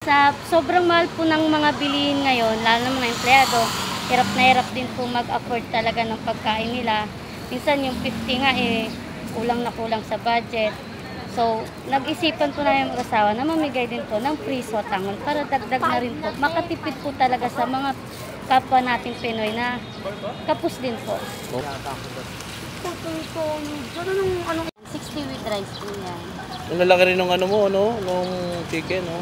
Sa sobrang mahal po ng mga bilihin ngayon, lalo ng mga empleyado, hirap na hirap din po mag-afford talaga ng pagkain nila. Minsan yung 50 nga kulang na kulang sa budget. So, nag-isipan po namin mag-asawa na mamigay din po ng free sotanghon para dagdag na rin po. Makatipid po talaga sa mga kapwa nating Pinoy na kapos din po. 60 with rice po yan. Ang lalaki rin ng ano mo, no? Nung chicken, no?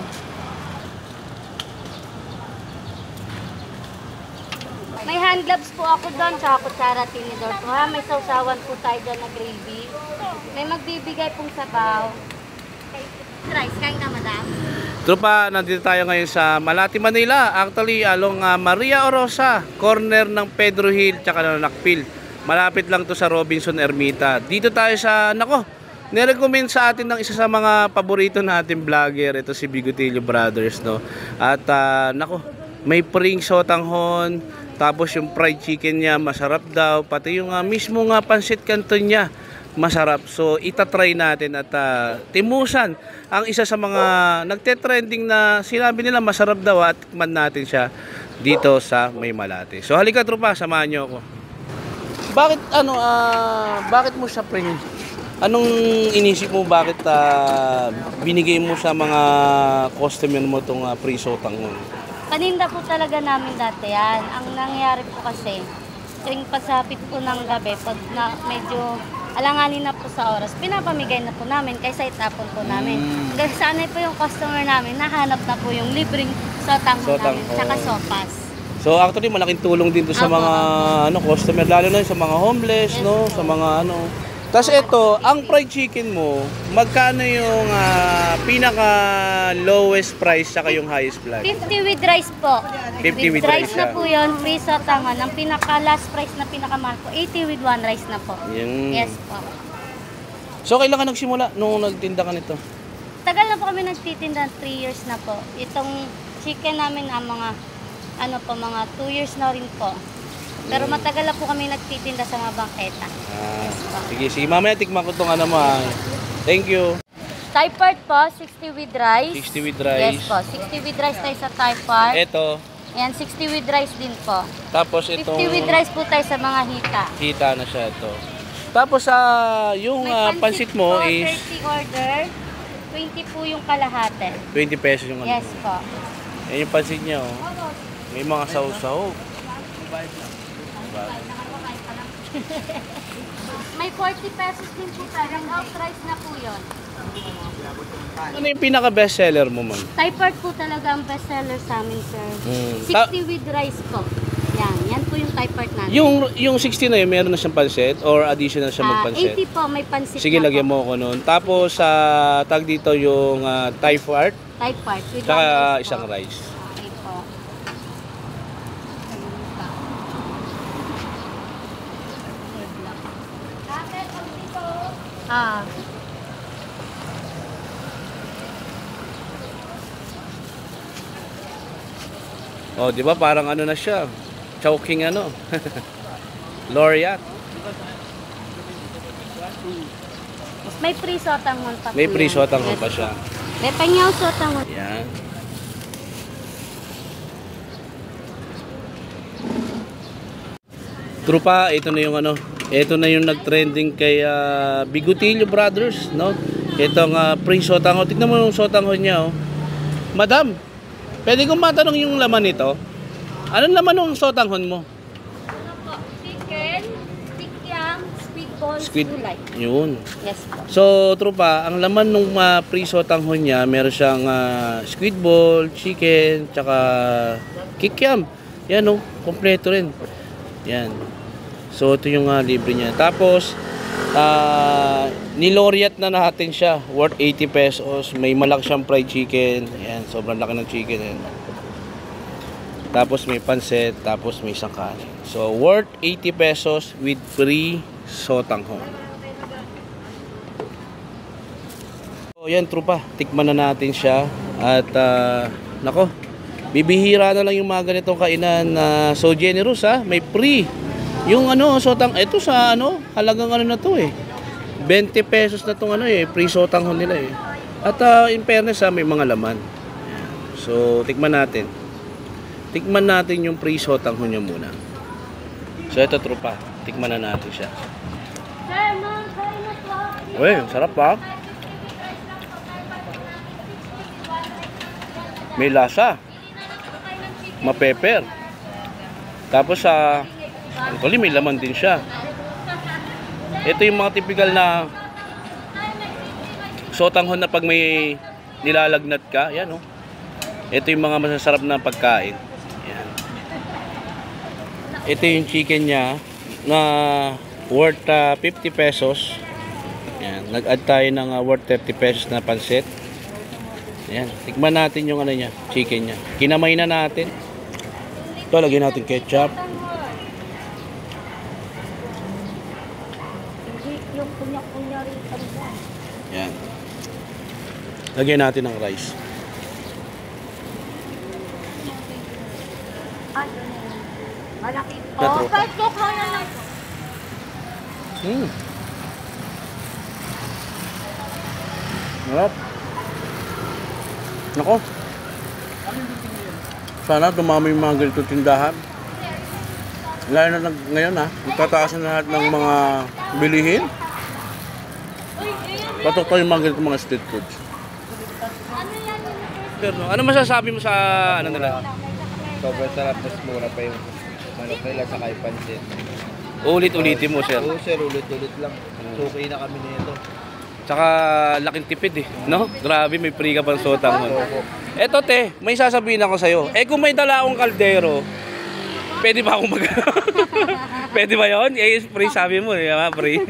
May hand gloves po ako doon sa kutsara tinidor po ha. May sausawan po tayo dyan na gravy. May magbibigay pong sabaw. Rice, kain na madam. Tropa, nandito tayo ngayon sa Malati, Manila. Actually, along Maria Orosa, corner ng Pedro Hill, tsaka ng Nakpil. Malapit lang to sa Robinson Ermita. Dito tayo sa, nirecommend sa atin ng isa sa mga paborito natin vlogger. Ito si Bigotilio Brothers, no? At, may pring sotanghon. Tapos yung fried chicken niya, masarap daw. Pati yung mismo pancit canton niya, masarap. So, itatry natin at timusan ang isa sa mga nagte-trending na sinabi nila masarap daw at tikman natin siya dito sa May Malati. So, halika tropa, samahan niyo ako. Bakit, bakit mo siya pring? Anong inisip mo, bakit binigay mo sa mga customer mo itong free sotanghon? Paninda po talaga namin dati yan. Ang nangyayari po kasi, tuwing pagsapit po ng gabi, pag medyo alanganin na po sa oras, pinapamigay na po namin kaysa itapon po namin. Dahil sanay po yung customer namin, nahanap na po yung libreng sotanghon namin, tsaka sopas. So actually malaking tulong din to sa mga customer, lalo na sa mga homeless, yes, no, sa mga Tapos ito, ang fried chicken mo, magkano yung pinaka lowest price saka yung highest price? 50 with rice po. 50 with rice na po yun, free sotanghon. Ang pinaka last price na pinakamahal po, 80 with 1 rice na po. Yes po. So kailan ka nagsimula nung nagtinda ka nito? Tagal na po kami nagtitinda, 3 years na po. Itong chicken namin mga 2 years na rin po. Pero matagal na po kami nagtitinda sa mga bangketa. Sige, mamaya tikman ko itong Thank you. Thai part po, 60 with rice. 60 with rice. Yes po, 60 with rice tayo sa Thai part. Ito. Ayan, 60 with rice din po. Tapos itong 50 with rice po tayo sa mga hita. Hita na siya ito. Tapos yung pansit mo po, is 30 order, 20 po yung kalahati. 20 pesos yung Yes po. Yan yung pansit niya, oh. May mga sausaw. May 40 pesos din po tayo. Half price na po yun. Ano yung pinaka best seller mo, man? Thai part po talaga ang best seller sa amin, sir. 60 with rice po. Yan po yung Thai part natin. Yung 60 na yun, meron na siyang pansit or additional siya magpansit? 80 po, may pansit. Sige, lagyan mo ako nun. Tapos, tag dito yung Thai part. Thai part. With saka isang rice. Okay po. Oh, di ba parang na siya? Choking Laureate. May free sotanghon pa po. May free sotanghon pa siya. May panyaw sotanghon. Yan. Trupa, ito na yung ito na yung nag-trending kay Bigotilio Brothers, no? Itong free sotanghon. Tignan mo yung sotanghon niya, oh. Madam, pwede kong matanong yung laman nito? Anong laman ng sotanghon mo? Chicken, kikiam, squid balls, gulay. Yun. Yes po. So, trupa, ang laman ng free sotanghon niya, meron siyang squid ball, chicken, tsaka kikiam. Yan, oh, kompleto rin. Yan. So, ito yung libre niya. Tapos, niloriat na natin siya. Worth 80 pesos. May malaki siyang fried chicken. Yan, sobrang laki ng chicken. Yan. Tapos may pansit. Tapos may isang kanin. So, worth 80 pesos with free sotanghon. So, yan, trupa. Tikman na natin siya. At, bibihira na lang yung mga ganitong kainan na so generous, may free. Yung ito sa halagang na to 20 pesos na tong free sotanghon nila At in fairness may mga laman. So, tikman natin. Tikman natin yung pre-sotanghon niya muna. So, ito tropa. Tikman na natin siya. Uy, ang sarap pa. May lasa. Mapeper. Tapos actually may laman din siya. Ito yung mga typical na sotanghon na pag may nilalagnat ka, yan oh. Ito yung mga masasarap na pagkain. Yan. Ito yung chicken niya na worth 50 pesos. Yan, nag-add tayo ng worth 30 pesos na pansit. Yan, tikman natin yung ano niya, chicken niya. Kinamay na natin. Ito, lagyan natin ketchup. Yan. Lagyan natin ng rice. Malaki po. Ito, tropa. Sarap. Nako. Sana dumami yung mga ganito tindahan. Lalo na ngayon magtataas na lahat ng mga bilihin. Patok tayo yung mga ganito mga street foods. Pero, ano masasabi mo sa ano nila? Sobrang sarap, mas mura pa yung manok nila sa kay pansit. Ulit-ulitin mo, sir. Oo sir, ulit-ulit lang. Okay na kami nito. Tsaka laking tipid no? Grabe, may free ka pang sotanghon. Eto te, may sasabihin ako sa'yo. Kung may dala akong kaldero, pwede ba akong pwede ba yun? Free sabi mo, free.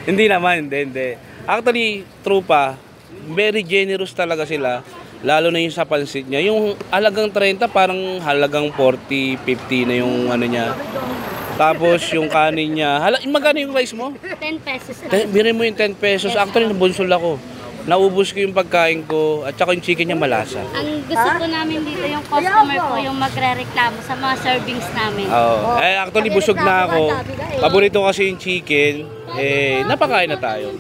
Hindi naman, hindi. Actually, trupa, very generous talaga sila. Lalo na yung sa pansit niya. Yung halagang 30, parang halagang 40, 50 na yung ano niya. Tapos yung kanin niya, magkano yung rice mo? 10 pesos. Birin mo yung 10 pesos. Actually, nabunsol ako. Naubos ko yung pagkain ko at saka yung chicken niya malasa. Ang gusto po namin dito yung customer po yung magre-reklamo sa mga servings namin. Actually, busog na ako. Paborito kasi yung chicken. Napakain na tayo.